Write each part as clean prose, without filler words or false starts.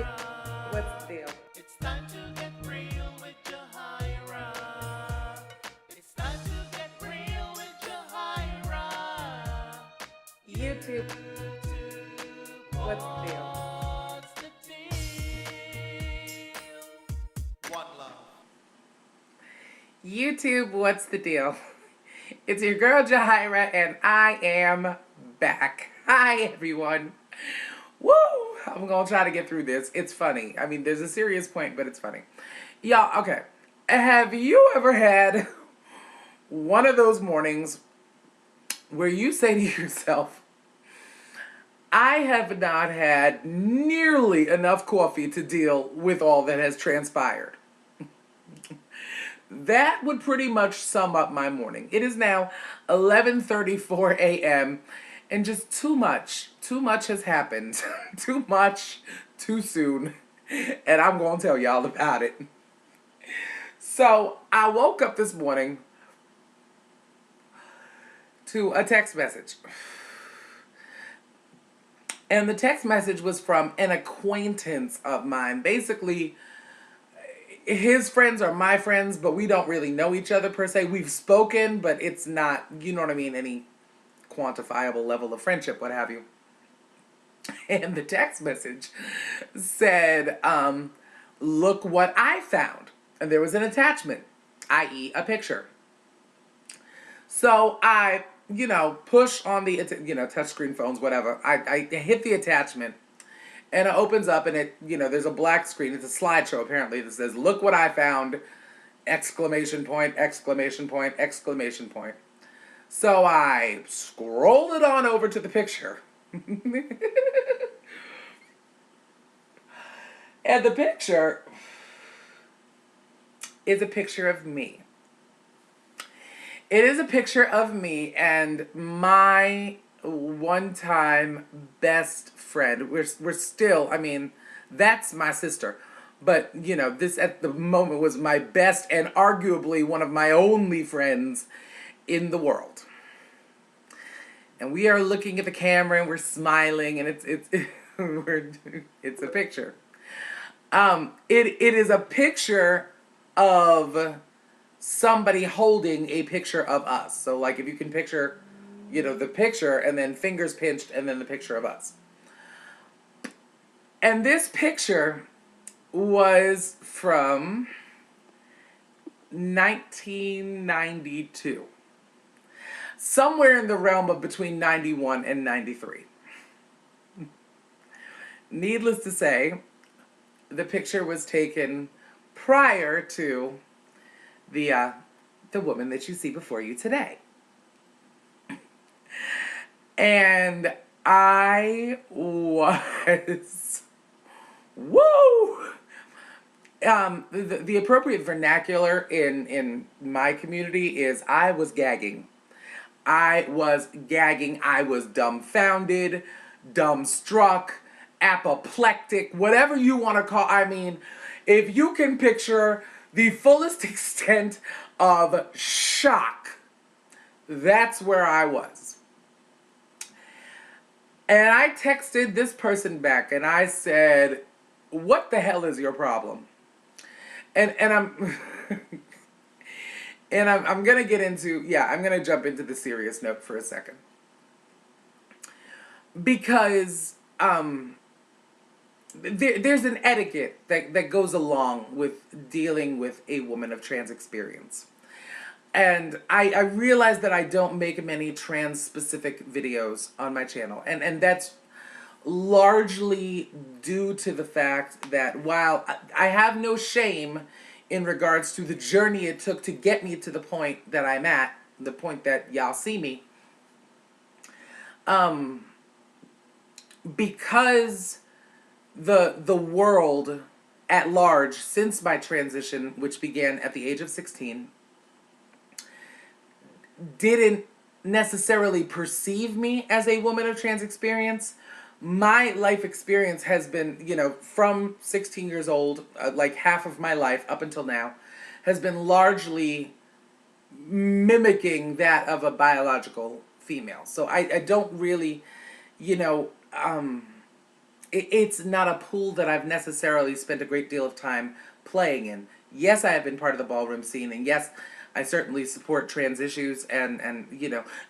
YouTube, what's the deal? It's time to get real with Jahira. It's time to get real with Jahira. YouTube, what's the deal? What's the deal? One love. YouTube, what's the deal? It's your girl Jahira, and I am back. Hi, everyone. Woo! I'm gonna try to get through this. It's funny. I mean, there's a serious point, but it's funny. Y'all, okay. Have you ever had one of those mornings where you say to yourself, I have not had nearly enough coffee to deal with all that has transpired? That would pretty much sum up my morning. It is now 11:34 a.m. and just too much has happened. Too much, too soon. And I'm going to tell y'all about it. So I woke up this morning to a text message. And the text message was from an acquaintance of mine. Basically, his friends are my friends, but we don't really know each other per se. We've spoken, but it's not, you know what I mean, any quantifiable level of friendship, what have you. And the text message said, look what I found. And there was an attachment, i.e. a picture. So I, push on the, touchscreen phones, whatever. I hit the attachment. And it opens up and there's a black screen. It's a slideshow apparently that says, look what I found, exclamation point, exclamation point, exclamation point. So I scrolled it on over to the picture. And the picture is a picture of me. It is a picture of me and my one-time best friend. We're still, I mean, that's my sister. But, this at the moment was my best and arguably one of my only friends in the world. And we are looking at the camera and we're smiling and it's it's a picture. It is a picture of somebody holding a picture of us. So like if you can picture, the picture and then fingers pinched and then the picture of us. And this picture was from 1992. Somewhere in the realm of between 91 and 93. Needless to say, the picture was taken prior to the woman that you see before you today. And I was, woo! The appropriate vernacular in my community is I was gagging. I was gagging. I was dumbfounded, dumbstruck, apoplectic, whatever you want to call. I mean, if you can picture the fullest extent of shock, that's where I was. And I texted this person back and I said, what the hell is your problem? And I'm and I'm going to get into, I'm going to jump into the serious note for a second. Because there's an etiquette that goes along with dealing with a woman of trans experience. And I realize that I don't make many trans-specific videos on my channel. And that's largely due to the fact that while I have no shame in regards to the journey it took to get me to the point that I'm at, the point that y'all see me, because the world at large, since my transition, which began at the age of 16, didn't necessarily perceive me as a woman of trans experience. My life experience has been, from 16 years old, like half of my life up until now, has been largely mimicking that of a biological female. So I don't really, it's not a pool that I've necessarily spent a great deal of time playing in. Yes, I have been part of the ballroom scene, and yes, I certainly support trans issues, and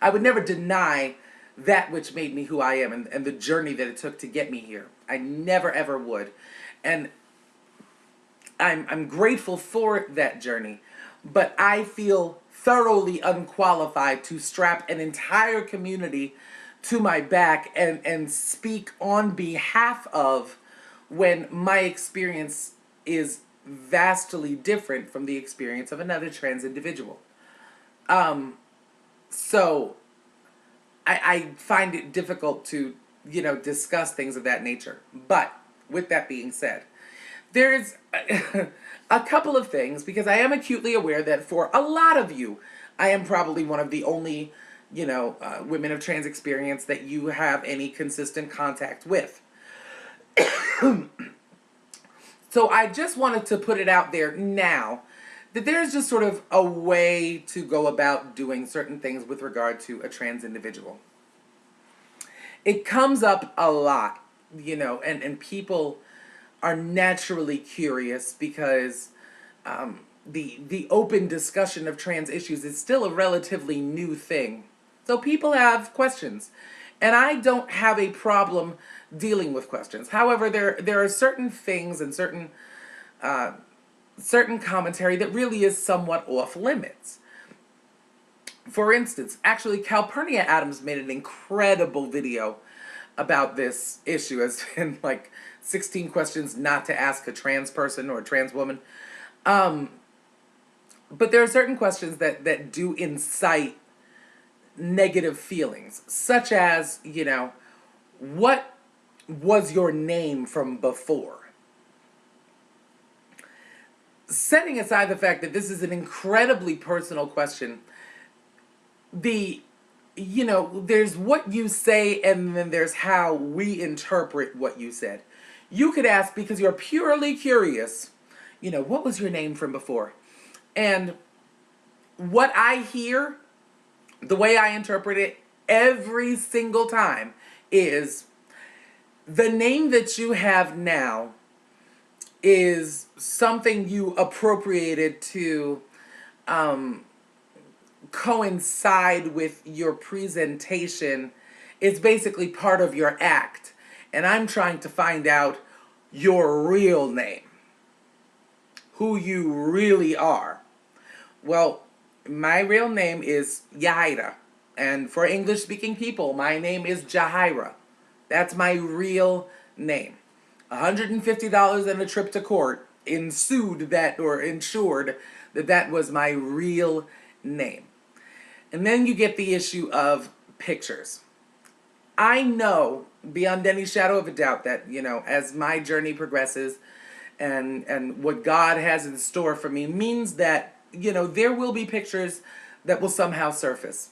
I would never deny that which made me who I am, and the journey that it took to get me here. I never ever would. And I'm grateful for that journey, but I feel thoroughly unqualified to strap an entire community to my back and speak on behalf of, when my experience is vastly different from the experience of another trans individual. So I find it difficult to, discuss things of that nature. But with that being said, there's a couple of things, because I am acutely aware that for a lot of you, I am probably one of the only, women of trans experience that you have any consistent contact with. So I just wanted to put it out there now that there's just sort of a way to go about doing certain things with regard to a trans individual. It comes up a lot, and people are naturally curious because the open discussion of trans issues is still a relatively new thing. So people have questions, and I don't have a problem dealing with questions. However, there are certain things and certain commentary that really is somewhat off limits. For instance, actually, Calpurnia Adams made an incredible video about this issue, as in like 16 questions not to ask a trans person or a trans woman. But there are certain questions that do incite negative feelings, such as, what was your name from before? Setting aside the fact that this is an incredibly personal question, there's what you say, and then there's how we interpret what you said. You could ask, because you're purely curious, what was your name from before? And what I hear, the way I interpret it every single time, is the name that you have now is something you appropriated to coincide with your presentation. It's basically part of your act. And I'm trying to find out your real name, who you really are. Well, my real name is Yahaira. And for English-speaking people, my name is Jahaira. That's my real name. $150 and a trip to court ensued ensured that was my real name. And then you get the issue of pictures. I know beyond any shadow of a doubt that, as my journey progresses and what God has in store for me means that, there will be pictures that will somehow surface.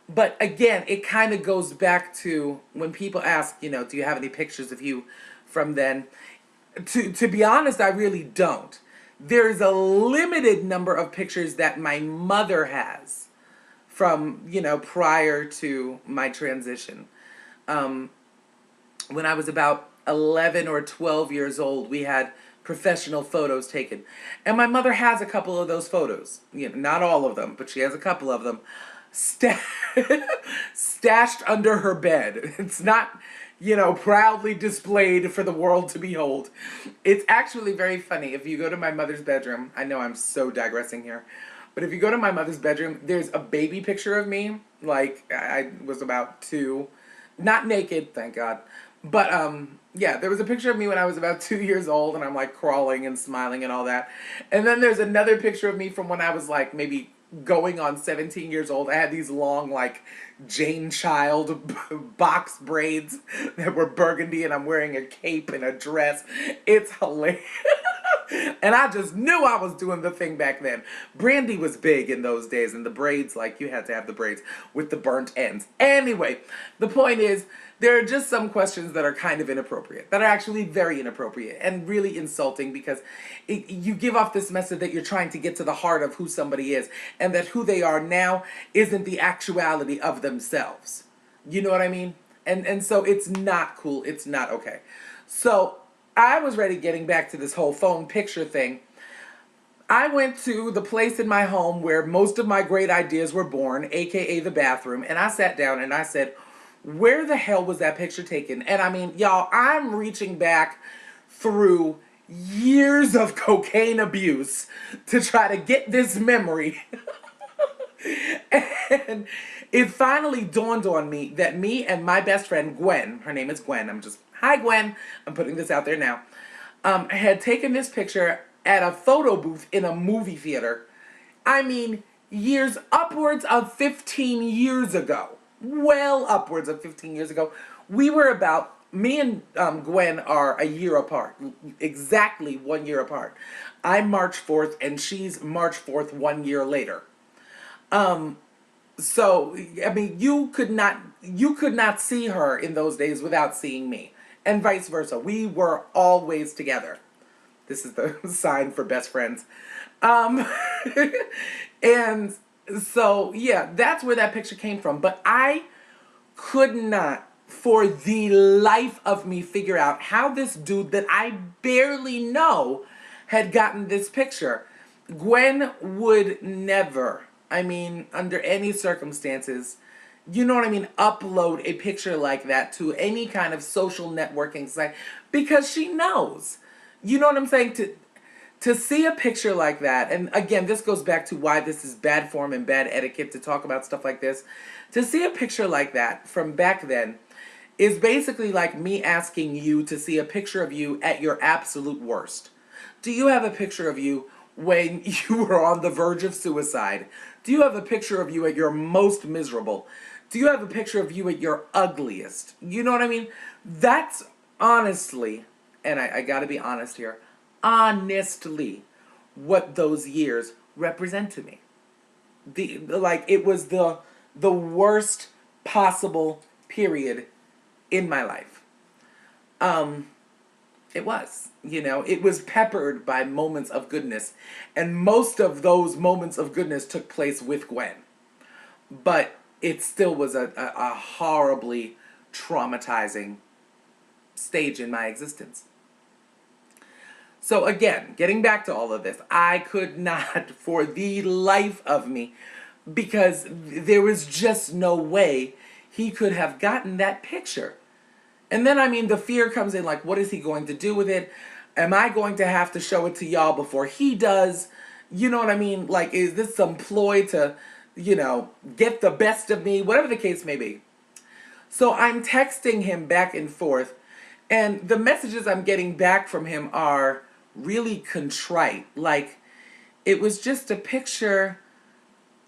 But again, it kind of goes back to when people ask, do you have any pictures of you from then? To be honest, I really don't. There's a limited number of pictures that my mother has from, prior to my transition. When I was about 11 or 12 years old, we had professional photos taken. And my mother has a couple of those photos. Not all of them, but she has a couple of them stashed under her bed. It's not, proudly displayed for the world to behold. It's actually very funny. If you go to my mother's bedroom, I know I'm so digressing here, but if you go to my mother's bedroom, there's a baby picture of me. Like, I was about 2, not naked, thank God. But, yeah, there was a picture of me when I was about 2 years old, and I'm like crawling and smiling and all that. And then there's another picture of me from when I was like maybe going on 17 years old. I had these long, like, Jane Child box braids that were burgundy, and I'm wearing a cape and a dress. It's hilarious. And I just knew I was doing the thing back then. Brandy was big in those days, and the braids, like, you had to have the braids with the burnt ends. Anyway, the point is, there are just some questions that are kind of inappropriate, that are actually very inappropriate and really insulting, because you give off this message that you're trying to get to the heart of who somebody is, and that who they are now isn't the actuality of themselves. You know what I mean? And so it's not cool. It's not okay. So I was ready getting back to this whole phone picture thing. I went to the place in my home where most of my great ideas were born, aka the bathroom, and I sat down and I said, where the hell was that picture taken? And I mean, y'all, I'm reaching back through years of cocaine abuse to try to get this memory. And it finally dawned on me that me and my best friend Gwen, her name is Gwen, hi Gwen, I'm putting this out there now, had taken this picture at a photo booth in a movie theater. I mean, years, upwards of 15 years ago. Well, upwards of 15 years ago. Me and Gwen are a year apart, exactly 1 year apart. I'm March 4th and she's March 4th 1 year later. So, I mean, you could not see her in those days without seeing me, and vice versa. We were always together. This is the sign for best friends. Um, and so, yeah, that's where that picture came from. But I could not, for the life of me, figure out how this dude that I barely know had gotten this picture. Gwen would never, I mean, under any circumstances, you know what I mean, upload a picture like that to any kind of social networking site because she knows. You know what I'm saying? To see a picture like that, and again, this goes back to why this is bad form and bad etiquette to talk about stuff like this. To see a picture like that from back then is basically like me asking you to see a picture of you at your absolute worst. Do you have a picture of you when you were on the verge of suicide? Do you have a picture of you at your most miserable? Do you have a picture of you at your ugliest? You know what I mean? That's honestly, and I gotta be honest here, honestly, what those years represent to me. Like it was the worst possible period in my life. It was, it was peppered by moments of goodness, and most of those moments of goodness took place with Gwen. But it still was a horribly traumatizing stage in my existence. So again, getting back to all of this, I could not for the life of me, because there was just no way he could have gotten that picture. And then, I mean, the fear comes in, like, what is he going to do with it? Am I going to have to show it to y'all before he does? You know what I mean? Like, is this some ploy to, get the best of me? Whatever the case may be. So I'm texting him back and forth, and the messages I'm getting back from him are really contrite. Like, it was just a picture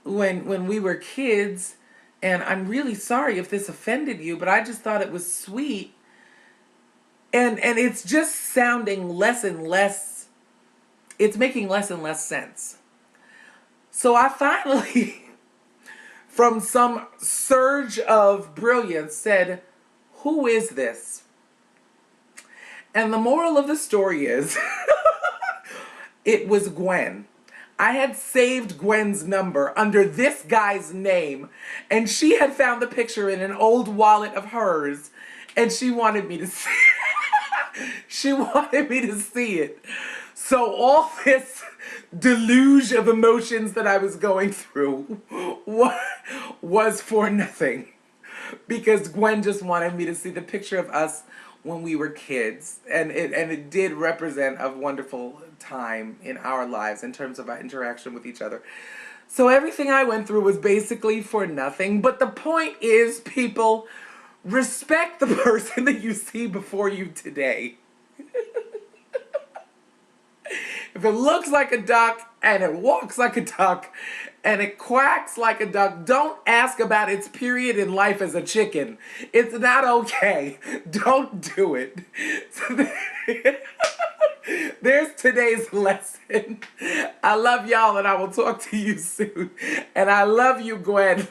when we were kids, and I'm really sorry if this offended you, but I just thought it was sweet. And it's just sounding less and less, it's making less and less sense. So I finally, from some surge of brilliance, said, who is this? And the moral of the story is, it was Gwen. I had saved Gwen's number under this guy's name, and she had found the picture in an old wallet of hers, and she wanted me to see it. She wanted me to see it. So all this deluge of emotions that I was going through was for nothing, because Gwen just wanted me to see the picture of us when we were kids, and it did represent a wonderful time in our lives in terms of our interaction with each other. So everything I went through was basically for nothing. But the point is, people, respect the person that you see before you today. If it looks like a duck and it walks like a duck and it quacks like a duck, don't ask about its period in life as a chicken. It's not okay. Don't do it. So there's today's lesson. I love y'all, and I will talk to you soon. And I love you, Gwen.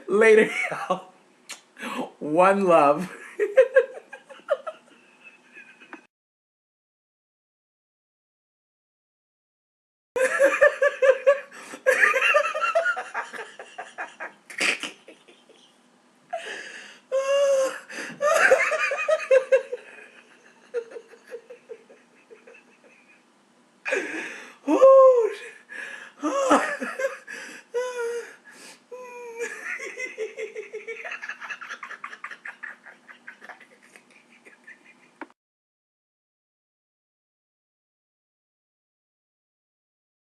Later, y'all. One love.